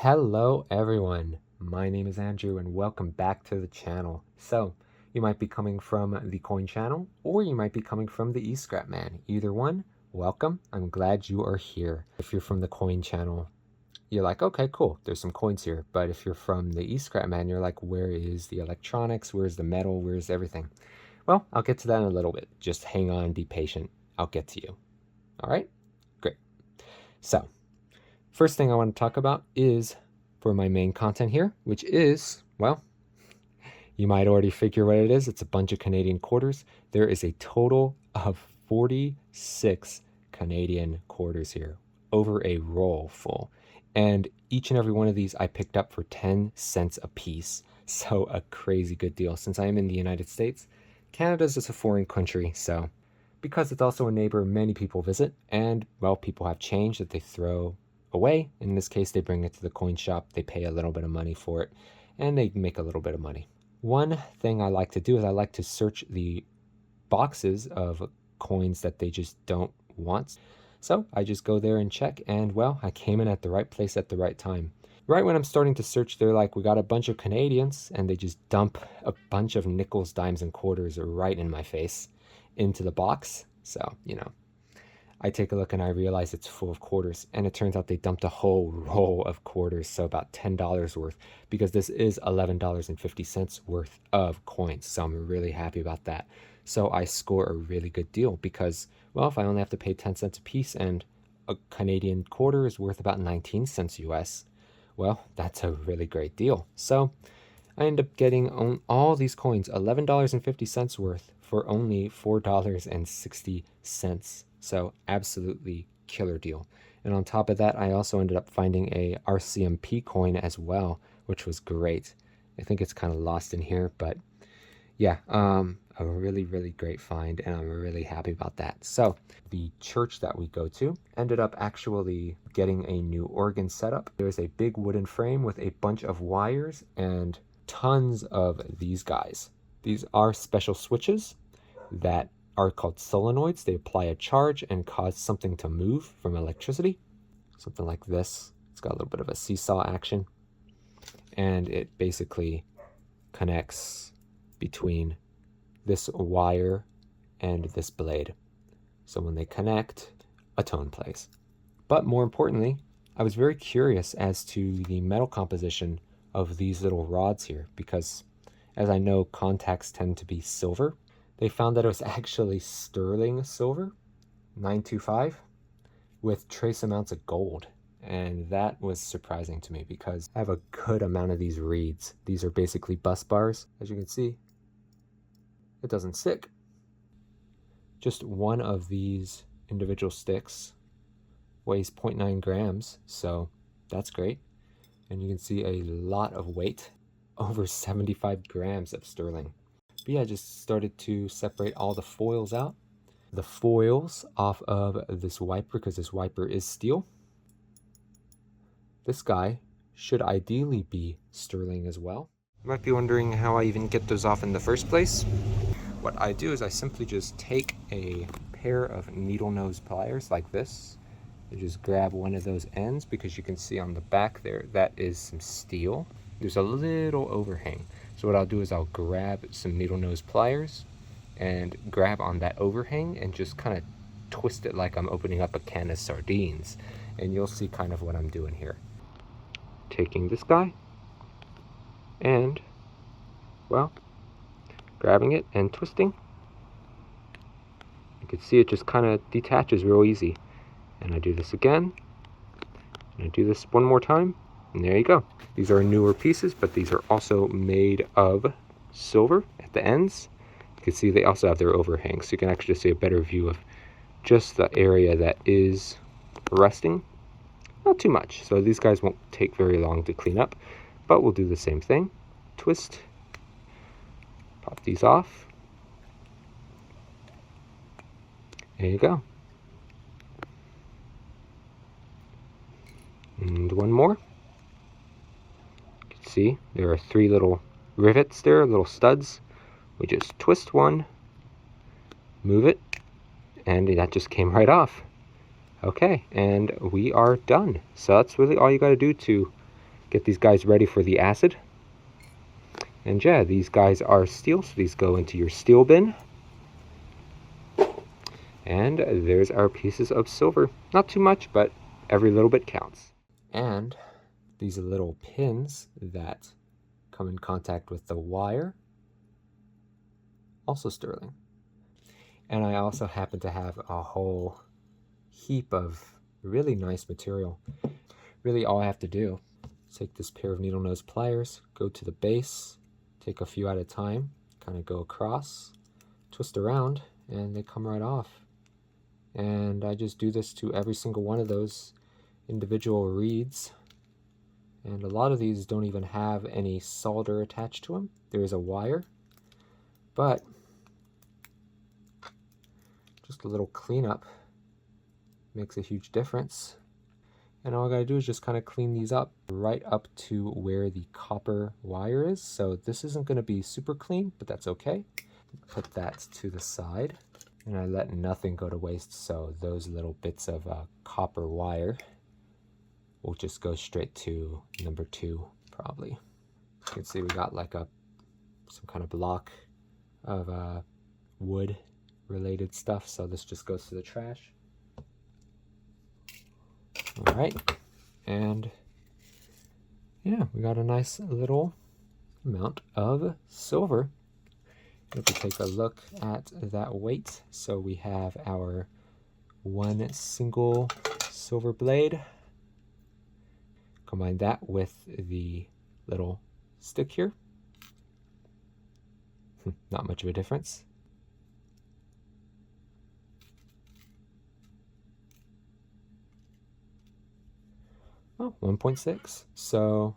Hello everyone, my name is Andrew and welcome back to the channel. So, you might be coming from the coin channel or you might be coming from the eScrap Man. Either one, welcome, I'm glad you are here. If you're from the coin channel, you're like, okay, cool, there's some coins here. But if you're from the eScrap Man, you're like, where is the electronics, where's the metal, where's everything? Well, I'll get to that in a little bit. Just hang on, be patient, I'll get to you. All right, great. So, first thing I want to talk about is for my main content here, which is, well, you might already figure what it is. It's a bunch of Canadian quarters. There is a total of 46 Canadian quarters here, over a roll full. And each and every one of these I picked up for 10 cents a piece. So a crazy good deal. Since I am in the United States, Canada's just a foreign country, so because it's also a neighbor, many people visit, and, well, people have change that they throw away. In this case, they bring it to the coin shop, they pay a little bit of money for it, and they make a little bit of money. One thing I like to do is I like to search the boxes of coins that they just don't want. So I just go there and check, and, well, I came in at the right place at the right time. Right when I'm starting to search, they're like, we got a bunch of Canadians, and they just dump a bunch of nickels, dimes, and quarters right in my face into the box. So, I take a look and I realize it's full of quarters, and it turns out they dumped a whole roll of quarters, so about $10 worth, because this is $11.50 worth of coins. So I'm really happy about that. So I score a really good deal because, well, if I only have to pay 10 cents a piece and a Canadian quarter is worth about 19 cents US, well, that's a really great deal. So I end up getting all these coins, $11.50 worth, for only $4.60. So absolutely killer deal. And on top of that, I also ended up finding a RCMP coin as well, which was great. I think it's kind of lost in here, but yeah, a really, really great find, and I'm really happy about that. So the church that we go to ended up actually getting a new organ setup. There's a big wooden frame with a bunch of wires and tons of these guys. These are special switches that are called solenoids. They apply a charge and cause something to move from electricity. Something like this. It's got a little bit of a seesaw action. And it basically connects between this wire and this blade. So when they connect, a tone plays. But more importantly, I was very curious as to the metal composition of these little rods here, because as I know, contacts tend to be silver. They found that it was actually sterling silver, 925, with trace amounts of gold. And that was surprising to me because I have a good amount of these reeds. These are basically bus bars. As you can see, it doesn't stick. Just one of these individual sticks weighs 0.9 grams, so that's great. And you can see a lot of weight, over 75 grams of sterling. But yeah, I just started to separate all the foils out. The foils off of this wiper, because this wiper is steel. This guy should ideally be sterling as well. You might be wondering how I even get those off in the first place. What I do is I simply just take a pair of needle nose pliers like this. I just grab one of those ends, because you can see on the back there, that is some steel. There's a little overhang. So what I'll do is I'll grab some needle nose pliers and grab on that overhang and just kind of twist it like I'm opening up a can of sardines. And you'll see kind of what I'm doing here. Taking this guy and, well, grabbing it and twisting. You can see it just kind of detaches real easy. And I do this again, and I do this one more time, and there you go. These are newer pieces, but these are also made of silver at the ends. You can see they also have their overhangs, so you can actually just see a better view of just the area that is rusting. Not too much, so these guys won't take very long to clean up, but we'll do the same thing. Twist, pop these off. There you go. And one more. You can see there are 3 little rivets there, little studs. We just twist one, move it, and that just came right off. Okay, and we are done. So that's really all you got to do to get these guys ready for the acid. And yeah, these guys are steel, so these go into your steel bin. And there's our pieces of silver. Not too much, but every little bit counts. And these little pins that come in contact with the wire, also sterling. And I also happen to have a whole heap of really nice material. Really all I have to do is take this pair of needle nose pliers, go to the base, take a few at a time, kind of go across, twist around, and they come right off. And I just do this to every single one of those individual reeds. And a lot of these don't even have any solder attached to them. There is a wire, but just a little cleanup makes a huge difference. And all I gotta do is just kind of clean these up right up to where the copper wire is. So this isn't gonna be super clean, but that's okay. Put that to the side. And I let nothing go to waste, so those little bits of copper wire will just go straight to number 2, probably. You can see we got like some kind of block of wood related stuff, so this just goes to the trash. All right, and yeah, we got a nice little amount of silver. If we take a look at that weight, so we have our 1 single silver blade. Combine that with the little stick here. Not much of a difference. Oh, 1.6. So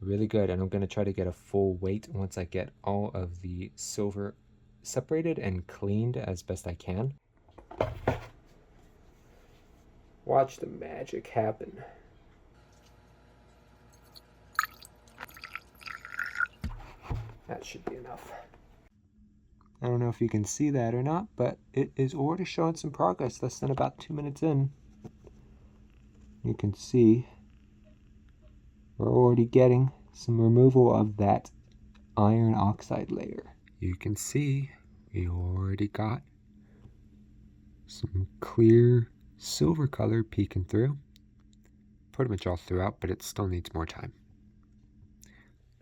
really good. And I'm going to try to get a full weight once I get all of the silver separated and cleaned as best I can. Watch the magic happen. That should be enough. I don't know if you can see that or not, but it is already showing some progress. Less than about 2 minutes in. You can see we're already getting some removal of that iron oxide layer. You can see we already got some clear silver color peeking through. Pretty much all throughout, but it still needs more time.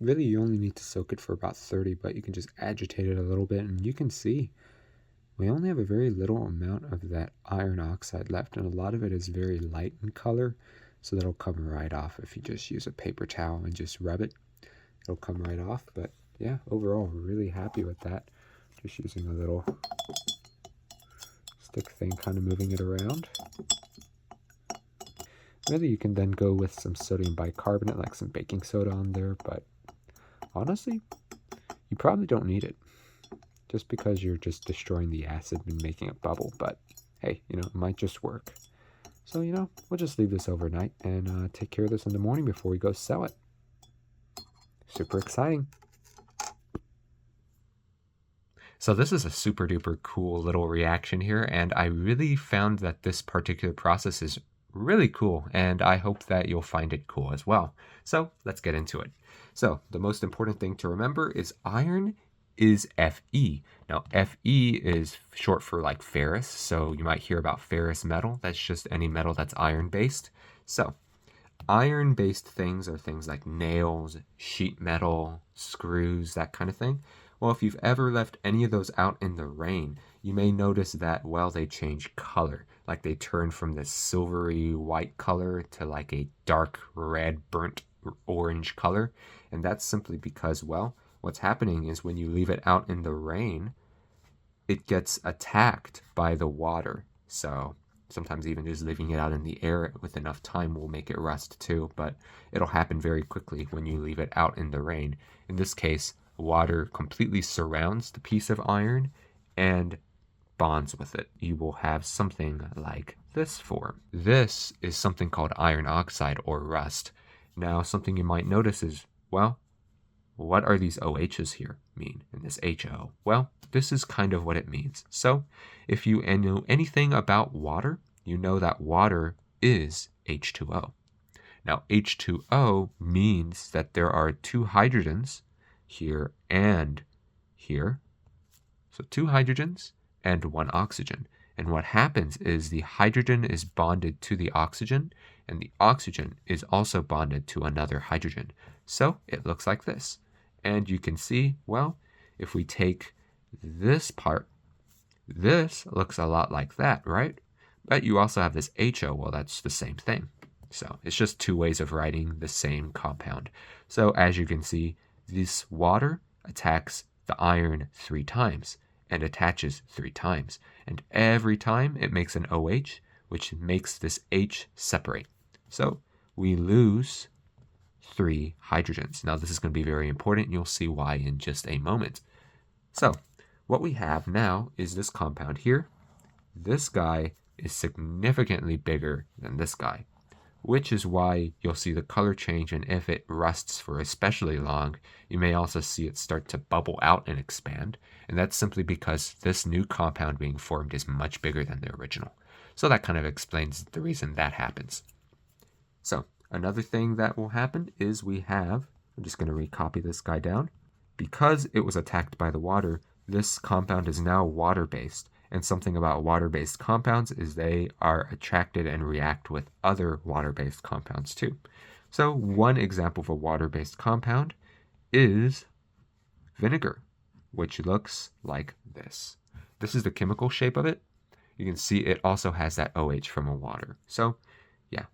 Really, you only need to soak it for about 30, but you can just agitate it a little bit, and you can see we only have a very little amount of that iron oxide left, and a lot of it is very light in color, so that'll come right off if you just use a paper towel and just rub it. It'll come right off, but yeah, overall, really happy with that. Just using a little stick thing, kind of moving it around. Really, you can then go with some sodium bicarbonate, like some baking soda on there, but honestly, you probably don't need it, just because you're just destroying the acid and making a bubble. But hey, it might just work. So, we'll just leave this overnight and take care of this in the morning before we go sell it. Super exciting. So this is a super duper cool little reaction here, and I really found that this particular process is really cool, and I hope that you'll find it cool as well. So let's get into it. So the most important thing to remember is iron is Fe. Now Fe is short for like ferrous, so you might hear about ferrous metal. That's just any metal that's iron based. So iron based things are things like nails, sheet metal, screws, that kind of thing. Well, if you've ever left any of those out in the rain, you may notice that, well, they change color. Like they turn from this silvery white color to like a dark red, burnt orange color. And that's simply because, well, what's happening is when you leave it out in the rain, it gets attacked by the water. So sometimes even just leaving it out in the air with enough time will make it rust too, but it'll happen very quickly when you leave it out in the rain. In this case, water completely surrounds the piece of iron and bonds with it. You will have something like this form. This is something called iron oxide or rust. Now, something you might notice is, well, what are these OHs here mean in this HO? Well, this is kind of what it means. So if you know anything about water, you know that water is H2O. Now H2O means that there are two hydrogens here and here. So two hydrogens and one oxygen. And what happens is the hydrogen is bonded to the oxygen, and the oxygen is also bonded to another hydrogen. So it looks like this. And you can see, well, if we take this part, this looks a lot like that, right? But you also have this HO, well, that's the same thing. So it's just two ways of writing the same compound. So as you can see, this water attacks the iron 3 times and attaches 3 times. And every time it makes an OH, which makes this H separate. So we lose 3 hydrogens. Now this is going to be very important. You'll see why in just a moment. So what we have now is this compound here. This guy is significantly bigger than this guy, which is why you'll see the color change, and if it rusts for especially long, you may also see it start to bubble out and expand, and that's simply because this new compound being formed is much bigger than the original. So that kind of explains the reason that happens. So another thing that will happen is I'm just going to recopy this guy down. Because it was attacked by the water, this compound is now water-based. And something about water-based compounds is they are attracted and react with other water-based compounds too. So one example of a water-based compound is vinegar, which looks like this. This is the chemical shape of it. You can see it also has that OH from a water. So yeah,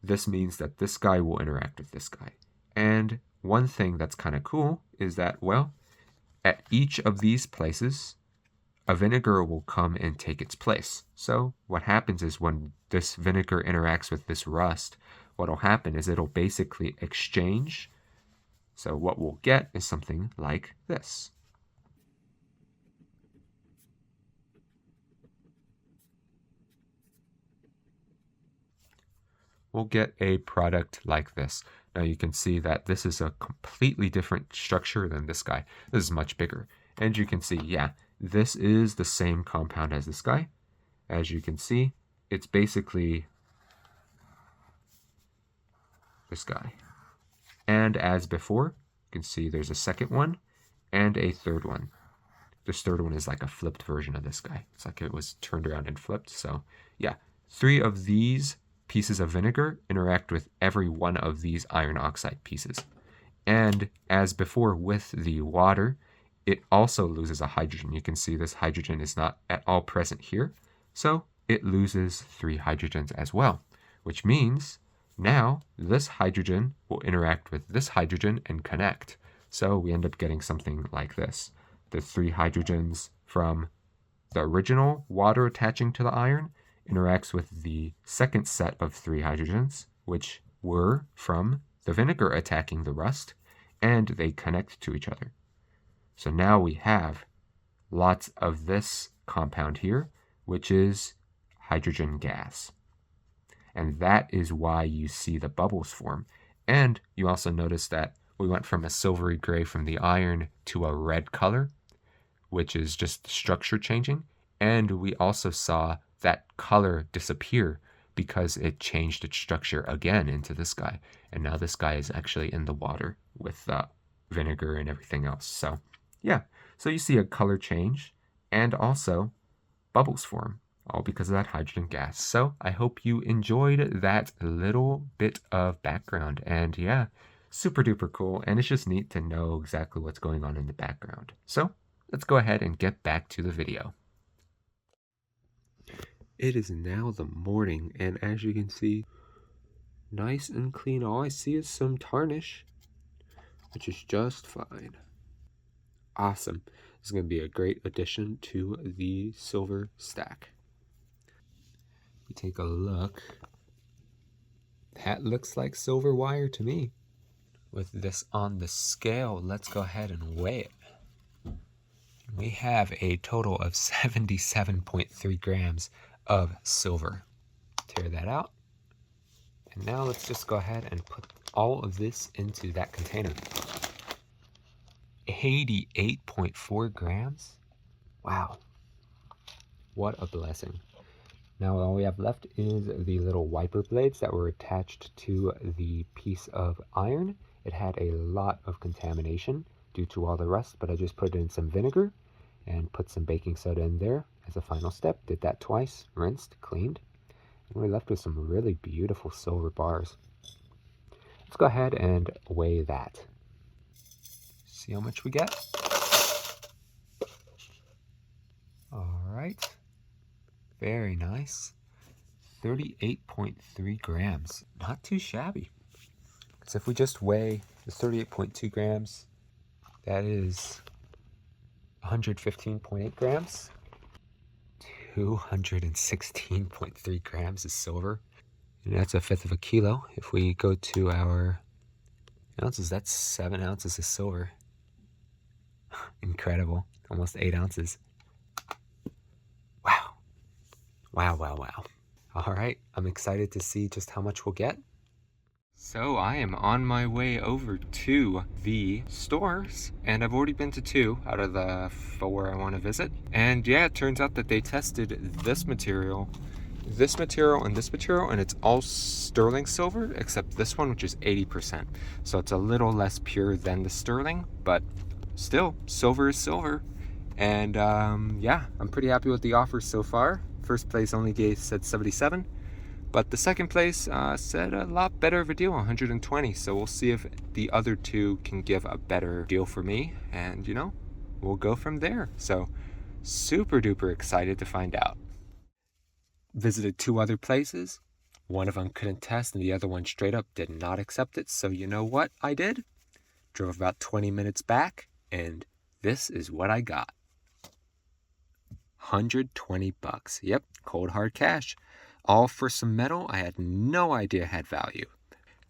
this means that this guy will interact with this guy. And one thing that's kind of cool is that, well, at each of these places, a vinegar will come and take its place. So what happens is when this vinegar interacts with this rust, what will happen is it'll basically exchange. So what we'll get is something like this. We'll get a product like this. Now you can see that this is a completely different structure than this guy. This is much bigger. And you can see, yeah, this is the same compound as this guy. As you can see, it's basically this guy. And as before, you can see there's a second one and a third one. This third one is like a flipped version of this guy. It's like it was turned around and flipped. So yeah, 3 of these pieces of vinegar interact with every one of these iron oxide pieces. And as before with the water, it also loses a hydrogen. You can see this hydrogen is not at all present here. So it loses 3 hydrogens as well, which means now this hydrogen will interact with this hydrogen and connect. So we end up getting something like this. The 3 hydrogens from the original water attaching to the iron interacts with the second set of 3 hydrogens, which were from the vinegar attacking the rust, and they connect to each other. So now we have lots of this compound here, which is hydrogen gas. And that is why you see the bubbles form. And you also notice that we went from a silvery gray from the iron to a red color, which is just structure changing. And we also saw that color disappear because it changed its structure again into this guy. And now this guy is actually in the water with vinegar and everything else. So yeah, so you see a color change and also bubbles form, all because of that hydrogen gas. So I hope you enjoyed that little bit of background. And yeah, super duper cool. And it's just neat to know exactly what's going on in the background. So let's go ahead and get back to the video. It is now the morning, and as you can see, nice and clean. All I see is some tarnish, which is just fine. Awesome. This is going to be a great addition to the silver stack. You take a look. That looks like silver wire to me. With this on the scale, let's go ahead and weigh it. We have a total of 77.3 grams of silver. Tear that out. And now let's just go ahead and put all of this into that container. 88.4 grams? Wow. What a blessing. Now all we have left is the little wiper blades that were attached to the piece of iron. It had a lot of contamination due to all the rust, but I just put in some vinegar and put some baking soda in there as a final step. Did that twice, rinsed, cleaned, and we're left with some really beautiful silver bars. Let's go ahead and weigh that. See how much we get. All right, very nice. 38.3 grams, not too shabby. So if we just weigh the 38.2 grams, that is 115.8 grams. 216.3 grams is silver. And that's a fifth of a kilo. If we go to our ounces, that's 7 ounces of silver. Incredible. Almost 8 ounces. Wow. Wow, wow, wow. All right, I'm excited to see just how much we'll get. So I am on my way over to the stores, and I've already been to 2 out of the 4 I want to visit. And yeah, it turns out that they tested this material, and this material, and it's all sterling silver, except this one, which is 80%. So it's a little less pure than the sterling, but still, silver is silver. And yeah, I'm pretty happy with the offers so far. First place only said 77. But the second place said a lot better of a deal, 120. So we'll see if the other 2 can give a better deal for me. And, you know, we'll go from there. So super duper excited to find out. Visited 2 other places. One of them couldn't test and the other one straight up did not accept it. So you know what I did? Drove about 20 minutes back and this is what I got. 120 bucks. Yep, cold hard cash. All for some metal I had no idea had value.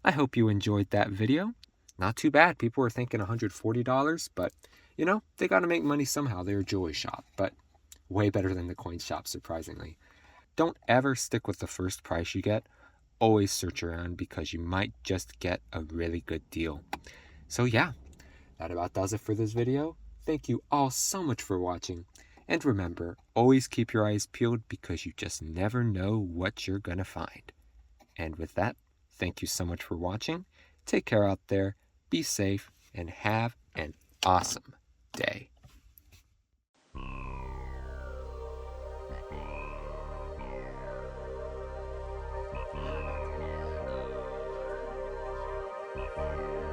I hope you enjoyed that video. Not too bad. People were thinking $140, but you know, they got to make money somehow. They're a jewelry shop, but way better than the coin shop, surprisingly. Don't ever stick with the first price you get. Always search around because you might just get a really good deal. So yeah, that about does it for this video. Thank you all so much for watching. And remember, always keep your eyes peeled because you just never know what you're gonna find. And with that, thank you so much for watching. Take care out there, be safe, and have an awesome day.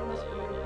Mas